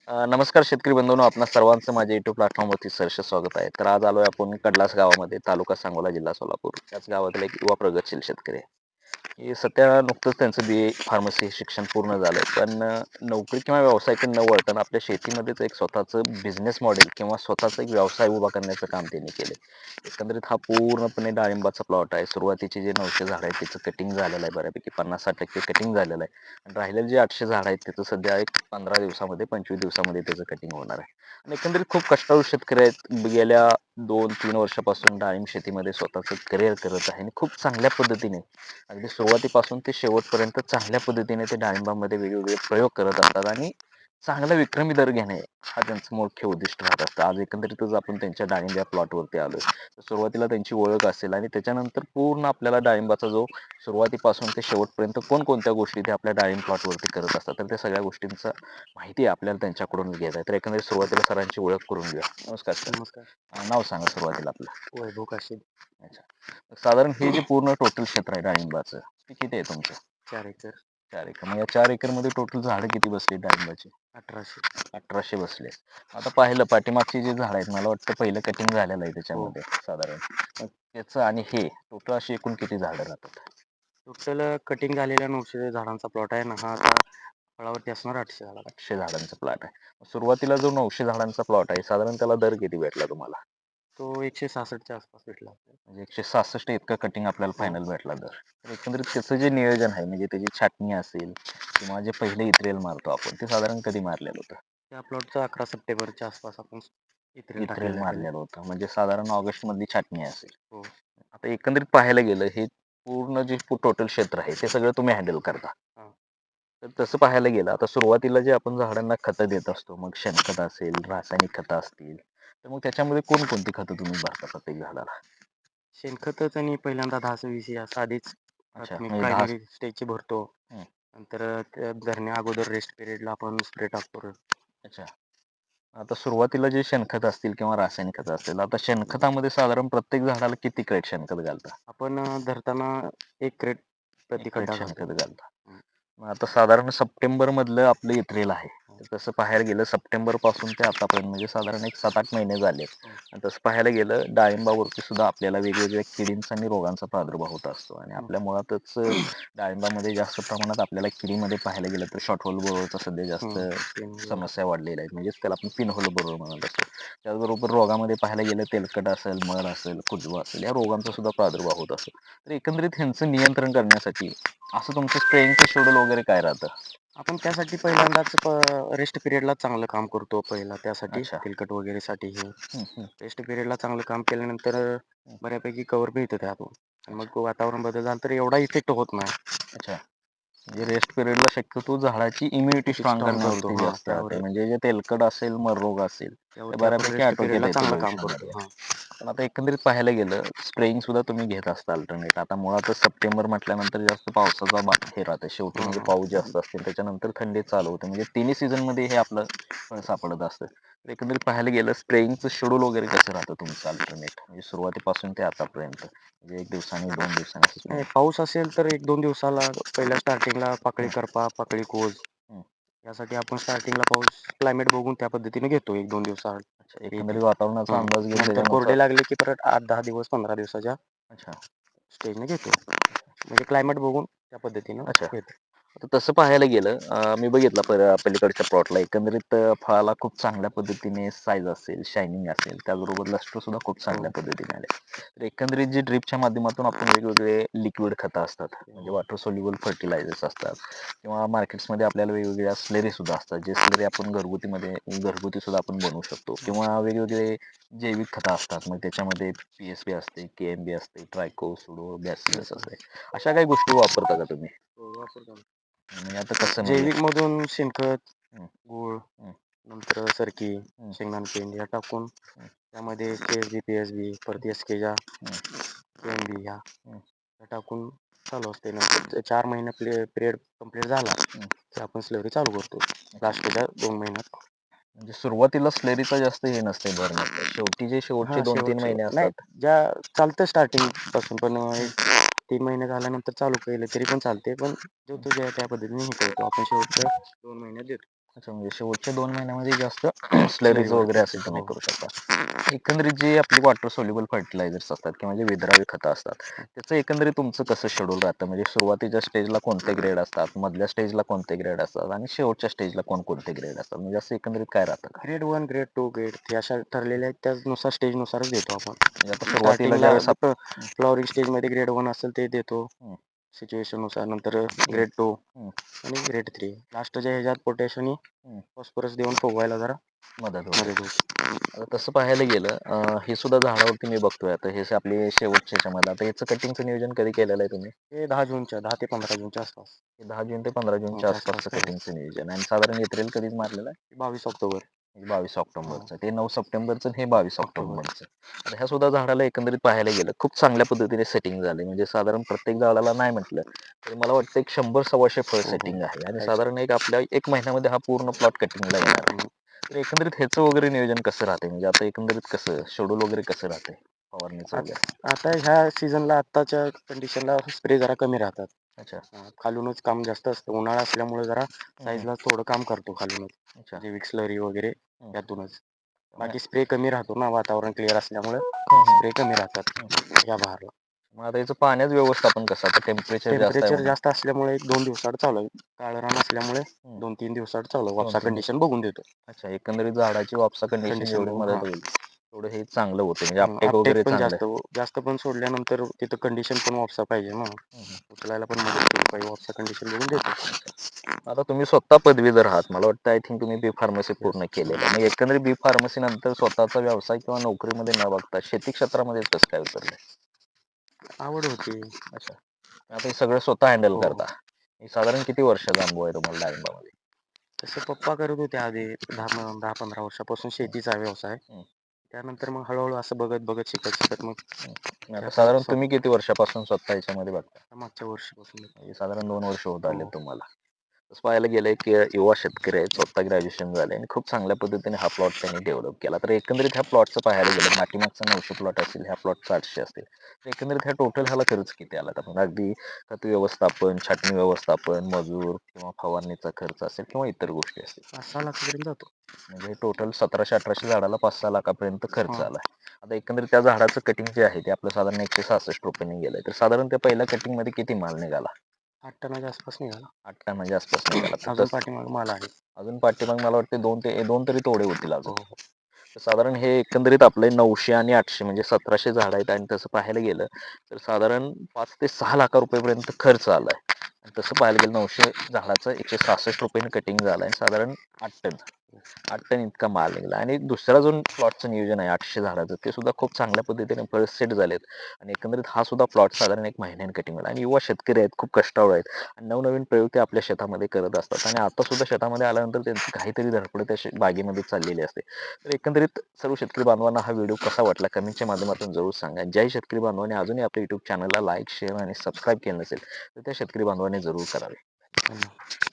नमस्कार शेतकरी बंधूंनो, आपणा सर्वांचं माझ्या युट्यूब प्लॅटफॉर्मवरती सहर्ष स्वागत आहे. तर आज आलोय आपण कडलास गावामध्ये, तालुका सांगोला, जिल्हा सोलापूर. त्याच गावातील एक युवा प्रगतशील शेतकरी आहे. की सध्या नुकतंच त्यांचं BA फार्मसी हे शिक्षण पूर्ण झालं. पण नोकरी किंवा व्यवसायाकडे न वळताना आपल्या शेतीमध्येच एक स्वतःचं बिझनेस मॉडेल किंवा स्वतःचा एक व्यवसाय उभा करण्याचं काम त्यांनी केलं. एकंदरीत हा पूर्णपणे डाळिंबाचा प्लॉट आहे. सुरुवातीचे जे 900 झाड आहेत त्याचं कटिंग झालेलं आहे, बऱ्यापैकी 50-60% कटिंग झालेलं आहे. आणि राहिलेले जे 800 झाड आहेत त्याचं सध्या एक 15 दिवसामध्ये 25 दिवसामध्ये त्याचं कटिंग होणार आहे. आणि एकंदरीत खूप कष्टाळू शेतकरी आहेत. गेल्या 2-3 वर्षापासून डाळिंब शेतीमध्ये स्वतःचं करिअर करत आहे आणि खूप चांगल्या पद्धतीने अगदी सुरुवातीपासून ते शेवटपर्यंत चांगल्या पद्धतीने ते डाळिंबामध्ये वेगवेगळे प्रयोग करत असतात आणि चांगला विक्रमी दर घेणे हा त्यांचं मुख्य उद्दिष्ट राहत असतं. आज एकंदरीतच आपण त्यांच्या डाळिंब या प्लॉटवरती आलोय. तर सुरुवातीला त्यांची ओळख असेल आणि त्याच्यानंतर पूर्ण आपल्याला डाळिंबाचा जो सुरुवातीपासून ते शेवटपर्यंत कोणकोणत्या गोष्टी ते आपल्या डाळिंब प्लॉटवरती करत असतात, तर त्या सगळ्या गोष्टींचा माहिती आपल्याला त्यांच्याकडून घेत आहे. तर एकंदरीत सुरुवातीला सरांची ओळख करून घेऊया. नमस्कार सर. नमस्कार. नाव सांगा सुरुवातीला आपलं. वैभव काशीद. अच्छा. साधारण हे जे पूर्ण टोटल क्षेत्र आहे डाळिंबाचं, ते किती आहे तुमचं? 4 एकर. 4 एकर. मग या 4 एकरमध्ये टोटल झाडं किती बसली डाळिंबाची? 1800. 1800 बसले. आता पाहिलं पाठीमागची जी झाडं आहेत, मला वाटतं पहिलं कटिंग झालेलं आहे हो. त्याच्यामध्ये साधारण. मग त्याचं आणि हे टोटल अशी एकूण किती झाडं राहतात? टोटल कटिंग झालेल्या 900 झाडांचा प्लॉट आहे ना, हा आता फळावरती असणार 800 झाडाचा. 800 झाडांचा प्लॉट आहे. सुरुवातीला जो 900 झाडांचा प्लॉट आहे, साधारण त्याला दर किती भेटला तुम्हाला? तो 166 च्या आसपास भेटला आपल्याला. म्हणजे 166 इतका कटिंग आपल्याला हो. फायनल भेटला दर. तर एकंदरीत त्याचं जे नियोजन आहे, म्हणजे त्याची छाटणी असेल किंवा जे पहिले इत्रेल मारतो आपण, ते साधारण कधी मारलेलं होतं? त्या प्लॉटचं 11 सप्टेंबरच्या आसपास आपण इथ्रेल इत्रेल टाकलेलं आहे पहिलं. मारलेलं होतं. म्हणजे साधारण ऑगस्टमधली छाटणी असेल. हो. आता एकंदरीत पाहायला गेलं, हे पूर्ण जे टोटल क्षेत्र आहे, ते सगळं तुम्ही हँडल करता. हां. तर तसं पाहायला गेलं, आता सुरुवातीला जे आपण झाडांना खतं देत असतो, मग शेणखत असेल, रासायनिक खतं असतील, तर मग त्याच्यामध्ये कोणकोणती खतं तुम्ही भरता प्रत्येक झाडाला? शेणखतच आणि पहिल्यांदा 10-20 असं आधीच अच्छा, प्राथमिक म्हणजे 10. प्रायमरी स्टेजची भरतो. हं. नंतर त्या धरण्या अगोदर रेस्ट पिरियडला आपण स्प्रे टाकतो. अच्छा. आता सुरुवातीला जे शेणखत असतील किंवा रासायनिक खतं असतील, आता शेणखतामध्ये साधारण प्रत्येक झाडाला किती क्रेट शेणखत घालता? आपण धरताना 1 क्रेट 1 प्रति क्रेट खड्डा घालतो. शेणखत घालता. हं. मग आता साधारण सप्टेंबर मधलं आपलं एप्रिल आहे. तर तसं पाहायला गेलं सप्टेंबर पासून ते आतापर्यंत म्हणजे साधारण एक 7-8 महिने झाले. हो. आणि तसं पाहायला गेलं डाळिंबावरती सुद्धा आपल्याला वेगवेगळ्या किडींचा आणि रोगांचा प्रादुर्भाव होत असतो आणि हं. आपल्या मुळातच डाळिंबामध्ये जास्त प्रमाणात आपल्याला किडीमध्ये पाहायला गेलं तर शॉर्टहोल बोररचा सध्या जास्त पेन समस्या वाढलेल्या आहेत. म्हणजेच त्याला आपण पिनहोल बोरर म्हणत असतो. त्याचबरोबर रोगामध्ये पाहायला गेलं तेलकट असेल, मर असेल, कुजवा असेल, या रोगांचा सुद्धा प्रादुर्भाव होत असतो. तर एकंदरीत ह्यांचं नियंत्रण करण्यासाठी असं तुमचं स्प्रेइंगचं शेड्यूल वगैरे काय राहतं? आपण त्यासाठी पहिल्यांदाच रेस्ट पिरियडला चांगलं काम करतो पहिला त्यासाठी अच्छा. तेलकट वगैरेसाठी हे हं, हं, रेस्ट पिरियडला चांगलं काम केल्यानंतर हं. बऱ्यापैकी कव्हर मिळतं त्यातून आणि अच्छा, मग वातावरण बदल झाला तर एवढा इफेक्ट होत नाही. अच्छा. म्हणजे रेस्ट पिरियडला शक्यतो झाडाची इम्युनिटी ते स्ट्रॉंग करतो करण्यावरती हां जास्त राहते. त्यावर म्हणजे जे तेलकट असेल, मर रोग असेल, ते त्यावरती आपण बऱ्यापैकी रेस्ट आटोक्यात पिरियडला येतील चांगलं काम करतो. भविष्यामध्ये. हां. पण आता एकंदरीत पाहायला गेलं, स्प्रेइंग सुद्धा तुम्ही घेत असता अल्टरनेट. आता मुळातच सप्टेंबर म्हटल्यानंतर जास्त पावसाचा हे राहते. शेवटी म्हणजे पाऊस जास्त असतील, त्याच्यानंतर थंडी चालू होते. म्हणजे तिन्ही सीझनमध्ये हे आपलं फळ सापडत असतं. तर एकंदरीत पाहायला गेलं स्प्रेइंगचं शेड्यूल वगैरे कसं राहतं तुमचं अल्टरनेट? म्हणजे सुरुवातीपासून ते आतापर्यंत. म्हणजे 1 दिवसाने, 2 दिवसाने असं नाही, तुम्ही. पाऊस असेल तर 1-2 दिवसाला पहिल्या स्टार्टिंगला पाकळी हं, करपा, पाकळी कोज हं. यासाठी आपण स्टार्टिंगला पाऊस क्लायमेट बघून त्या पद्धतीने घेतो 1-2 दिवसाआड अच्छा, इथे. एकंदरीत वातावरणाचा अंदाज घेऊन नंतर त्याच्यानुसार. कोरडे लागले की परत 8-10 दिवस 15 दिवसाच्या अच्छा, स्टेजने घेतो. म्हणजे क्लायमेट बघून त्या पद्धतीनं अच्छा. घेतो. आता तसं पाहायला गेलं, मी बघितलं पलीकडच्या प्लॉटला एकंदरीत फळाला खूप चांगल्या पद्धतीने साईज असेल, शायनिंग असेल, त्याचबरोबर लस्टर सुद्धा खूप हो. चांगल्या पद्धतीने आले. तर एकंदरीत जे ड्रिपच्या माध्यमातून आपण वेगवेगळे लिक्विड खतं असतात, म्हणजे वॉटर सोल्युबल फर्टिलायझर्स असतात किंवा मार्केट्समध्ये आपल्याला वेगवेगळ्या स्लरी सुद्धा असतात, जे स्लरी आपण घरगुती सुद्धा आपण बनवू शकतो किंवा वेगवेगळे जैविक खतं असतात. मग त्याच्यामध्ये PSP असते, KMB असते, ट्रायको, सुडो, बॅसिलस असते. अशा काही गोष्टी वापरता का तुम्ही? हो, वापरतो. म्हणजे आता कसं म्हणजे. जैविकमधून शेणखत, हं, गूळ, हं, नंतर सरकी, हं, शेंगदाणा पेंड या टाकून हं, त्यामध्ये KSB, PSB परत SK हं, KMB ह्या हं, टाकून चालू असते. नंतर 4 महिने पिरियड कंप्लीट झाला हं. की आपण स्लरी चालू करतो. अच्छा. लास्टच्या 2 महिन्यात. म्हणजे सुरुवातीला स्लरीचा जास्त हे नसते, भर नसते. शेवटचे हां, 2-3 शेवटचे महिने नाही असतात. ज्या चालतं स्टार्टिंगपासून पण हं, एक 3 महिने झाल्यानंतर चालू केलं तरी पण चालते. पण जो हं. तो ज्या त्या पद्धतीने हे करतो. आपण शेवटच्या 2 महिन्यात देतो. अच्छा, म्हणजे शेवटच्या 2 महिन्यामध्ये जास्त स्लरी स्लरीज वगैरे वगैरे असेल तुम्ही हो. करू शकता. एकंदरीत जे आपली वॉटर सोल्युबल फर्टिलायझर्स असतात किंवा जे विद्राव्य खतं असतात, त्याचं एकंदरीत तुमचं कसं शेड्यूल राहतं? म्हणजे सुरुवातीच्या स्टेजला कोणते ग्रेड असतात, मधल्या स्टेजला कोणते ग्रेड असतात आणि शेवटच्या स्टेजला कोणकोणते ग्रेड असतात? म्हणजे असं एकंदरीत काय राहतं का? ग्रेड 1, ग्रेड 2, ग्रेड 3 अशा ठरलेल्या आहेत. त्यानुसार स्टेजनुसारच देतो आपण. म्हणजे आता सुरुवातीला स्टार्टिंगला ज्यावेळेस हं, फ्लॉवरिंग स्टेजमध्ये ग्रेड 1 असेल ते देतो हं, सिच्युएशननुसार. नंतर ग्रेड 2 हं, आणि ग्रेड 3. लास्टच्या ह्याच्यात पोटॅश आणि हं. फॉस्फरस देऊन फुगवायला जरा मदत होते. मदत होते. आता तसं पाहायला गेलं हे सुद्धा झाडावरती मी बघतोय आता हे आपले शेवटच्या ह्याच्यामध्ये आता याचं कटिंगचं नियोजन कधी केलेलं आहे तुम्ही? हे 10 जूनच्या 10 ते 15 जूनच्या आसपास. हे 10 जून ते 15 जूनच्या च्या आसपास आसपासचं काय कटिंगचं नियोजन आणि साधारण एप्रिल कधीच मारलेलं आहे? 22 ऑक्टोबर. 22 हां, ऑक्टोबरचं. ते 9 सप्टेंबरचं आणि हे 22 ऑक्टोबर. ऑक्टोबरचं. आता ह्या सुद्धा झाडाला एकंदरीत पाहायला गेलं खूप चांगल्या पद्धतीने सेटिंग झाले. म्हणजे साधारण प्रत्येक झाडाला नाही म्हटलं तरी मला वाटतं एक 100-125 फळ हो, हो. सेटिंग आहे आणि आहेच. साधारण एक आपल्या 1 महिन्यामध्ये हा पूर्ण प्लॉट कटिंगला येणार आहे. हं. तर एकंदरीत ह्याचं वगैरे नियोजन कसं राहते? म्हणजे आता एकंदरीत कसं शेड्यूल वगैरे कसं राहते फवारणीचं वगैरे? आता ह्या सीझनला आत्ताच्या कंडिशनला स्प्रे जरा कमी राहतात. अच्छा. खालूनच काम जास्त असतं. उन्हाळा असल्यामुळे जरा हं, हं. साईडला थोडं काम करतो खालूनच. अच्छा. जैविक स्लरी वगैरे हं. त्यातूनच. मग बाकी स्प्रे कमी राहतो ना वातावरण क्लिअर असल्यामुळे हं, हं, स्प्रे कमी राहतात हं. या बहारला. मग आता याचं पाण्याचं व्यवस्थापन कसं? आता टेम्परेचर जास्त आहे टेम्परेचर म्हणून जास्त असल्यामुळे 1-2 दिवसाआड चालू आहे. काळं रान असल्यामुळे हं. 2-3 दिवसाआड चालू आहे. वापसा 2-3 कंडिशन बघून देतो. अच्छा, एकंदरीत झाडाची वापसा कंडिशन कंडिशन जेवढी बघून मदत हां. होईल, तेवढं हे चांगलं होतं. म्हणजे अपटेक अपटेक वगैरे पण चांगलं जास्त आहे. जास्त पण सोडल्यानंतर तिथं कंडिशन पण वापसा पाहिजे ना. हं, हं. उचलायला पण मदत केली पाहिजे. वापसा कंडिशन बघून देतो. अच्छा. आता तुम्ही स्वतः पदवीधर आहात. मला वाटतं आय थिंक तुम्ही बी-फार्मसी येस. पूर्ण केलेलं आहे. मग एकंदरीत बी-फार्मसी नंतर स्वतःचा व्यवसाय किंवा नोकरीमध्ये न बघता शेती क्षेत्रामध्येच कसं काय उतरलंय? आवड होती. अच्छा. आता हे सगळं स्वतः हँडल हो. करता. हे साधारण किती वर्षाचा अनुभव आहे तुम्हाला डाळिंबामध्ये? तसं पप्पा करत होते आधी 10-15 वर्षापासून हं, शेतीचा व्यवसाय. हं, त्यानंतर मग हळू असं बघत शिकत मग हं. आणि आता त्यात साधारण तुम्ही किती वर्षापासून स्वतः ह्याच्यामध्ये बघता? मागच्या वर्षीपासून. म्हणजे साधारण 2 वर्ष होत हो. आले तुम्हाला. तसं पाहायला गेलंय की युवा शेतकरी आहेत, स्वतः ग्रॅज्युएशन झालंय आणि खूप चांगल्या पद्धतीने हा प्लॉट त्यांनी डेव्हलप केला. तर एकंदरीत ह्या प्लॉटचं पाहायला गेलं, पाठीमागचा 900 प्लॉट असेल, ह्या प्लॉटचा 800 असतील. तर एकंदरीत ह्या टोटल ह्याला खर्च किती आला? तर मग अगदी खत व्यवस्थापन, छाटणी व्यवस्थापन, मजूर किंवा फवारणीचा खर्च असेल किंवा इतर गोष्टी असतील. 5-6 लाखापर्यंत जातो. म्हणजे टोटल 1700-1800 झाडाला 5-6 लाखापर्यंत खर्च हां. आला. आता एकंदरीत त्या झाडाचं कटिंग जे आहे ते आपलं साधारण 166 रुपयांनी गेलंय. तर साधारण त्या पहिल्या कटिंगमध्ये किती माल निघाला? 8 टनाच्या आसपास निघाला. 8 टनाच्या आसपास निघाला. तर अजून तसं पाठीमागे माल आहे. अजून पाठीमागे मला वाटते 2 तरी तोडे होतील अजून. हो, हो. तर साधारण हे एकंदरीत आपले 900 आणि 800 म्हणजे 1700 झाड आहेत आणि तसं पाहायला गेलं तर साधारण 5 ते 6 लाख रुपयेपर्यंत खर्च आलाय. आणि तसं पाहायला गेलं 900 झाडाचं 166 रुपयाने कटिंग झालंय साधारण 8 टन. 8 टन इतका माल निघाला आणि दुसरा जो प्लॉटचं नियोजन आहे 800 झाडाचं ते सुद्धा खूप चांगल्या पद्धतीने फळं सेट झालेत आणि एकंदरीत हा सुद्धा प्लॉट साधारण 1 महिन्याने कटिंग झाला आणि युवा शेतकरी आहेत, खूप कष्टाळू आहेत आणि नवनवीन प्रयोग ते आपल्या शेतामध्ये करत असतात आणि आता सुद्धा शेतामध्ये आल्यानंतर त्यांची काहीतरी धडपड त्या बागेमध्ये चाललेली असते. तर एकंदरीत सर्व शेतकरी बांधवांना हा व्हिडिओ कसा वाटला कमेंटच्या माध्यमातून जरूर सांगा. ज्याही शेतकरी बांधवांनी अजूनही आपल्या YouTube चॅनलला लाईक, शेअर आणि सबस्क्राईब केलं नसेल तर त्या शेतकरी बांधवांनी जरूर करावे. धन्यवाद.